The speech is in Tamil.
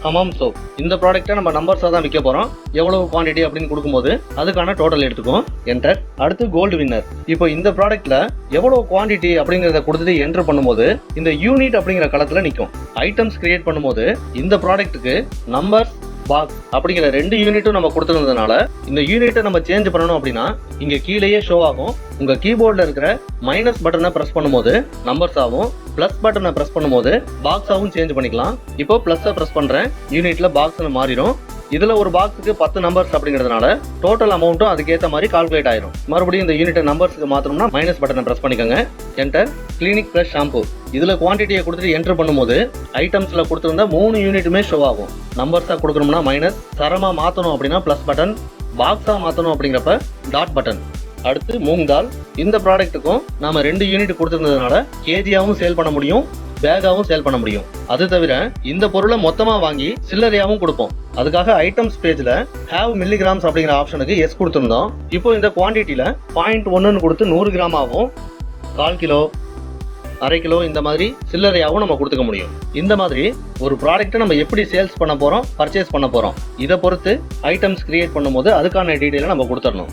ஹமாம் சோப். இந்த ப்ராடக்ட்டை நம்ம நம்பர்ஸாக தான் விற்க போகிறோம். எவ்வளவு குவான்டிட்டி அப்படின்னு கொடுக்கும்போது அதுக்கான டோட்டல் எடுத்துக்கும். என்டர். அடுத்து கோல்டு வின்னர். இப்போ இந்த ப்ராடக்ட்ல எவ்வளவு குவான்டிட்டி அப்படிங்கிறத கொடுத்துட்டு என்டர் பண்ணும்போது இந்த யூனிட் அப்படிங்கிற களத்தில் நிற்கும். ஐட்டம்ஸ் கிரியேட் பண்ணும்போது இந்த ப்ராடக்ட்டுக்கு நம்பர்ஸ் பாக்ஸ் அப்படிங்கிற 2 யூனிட்டும் நம்ம கொடுத்துருந்ததுனால இந்த யூனிட்டை நம்ம சேஞ்ச் பண்ணணும் அப்படின்னா இங்க கீழேயே ஷோ ஆகும். உங்க கீபோர்டில் இருக்கிற மைனஸ் பட்டனை பிரஸ் பண்ணும்போது நம்பர்ஸ் ஆகும், பிளஸ் பட்டனை பிரஸ் பண்ணும்போது பாக்ஸ் ஆகும் சேஞ்ச் பண்ணிக்கலாம். இப்போ பிளஸ் பிரஸ் பண்றேன், யூனிட்ல பாக்ஸ்னு மாறிடும். இதுல ஒரு பாக்ஸுக்கு 10 நம்பர்ஸ் அப்படிங்கிறதுனால டோட்டல் அமௌண்ட்டும் அதுக்கேற்ற மாதிரி கால்குலேட் ஆயிரும். மறுபடியும் இந்த யூனிட்டை நம்பர்ஸ்க்கு மாத்தணும்னா மைனஸ் பட்டனை பிரஸ் பண்ணிக்கோங்க. என்டர். Clinic plus shampoo. இதுல குவான்டிட்டியை கொடுத்துட்டு என்டர் பண்ணும்போது ஐட்டம்ஸ்ல கொடுத்துருந்தா 3 யூனிட்டுமே ஷோ ஆகும். நம்பர்ஸா கொடுக்கணும்னா மைனஸ், தரமா மாத்தணும் அப்படின்னா பிளஸ் பட்டன், பாக்ஸா மாத்தணும் அப்படிங்கிறப்ப டாட் பட்டன். அடுத்து மூங் தால். இந்த ப்ராடக்ட்டுக்கும் நாம 2 யூனிட் கொடுத்துருந்ததுனால கேஜியாவும் சேல் பண்ண முடியும், பேக்காவும் சேல் பண்ண முடியும். அது தவிர இந்த பொருளை மொத்தமா வாங்கி சில்லறையாவும் கொடுப்போம். அதுக்காக ஐட்டம்ஸ் பேஜ்ல ஹேவ் மில்லிகிராம்ஸ் அப்படிங்கிற ஆப்ஷனுக்கு எஸ் கொடுத்துருந்தோம். இப்போ இந்த குவான்டிட்டியில 0.1 கொடுத்து 100 கிராம் ஆகும், 1/4 கிலோ, 1/2 கிலோ இந்த மாதிரி சில்லறையாகவும் நம்ம கொடுத்துக்க முடியும். இந்த மாதிரி ஒரு ப்ராடக்ட்டை நம்ம எப்படி சேல்ஸ் பண்ண போறோம், பர்ச்சேஸ் பண்ண போறோம், இதை பொறுத்து ஐட்டம்ஸ் கிரியேட் பண்ணும்போது அதுக்கான டீடைலை நம்ம கொடுத்துடணும்.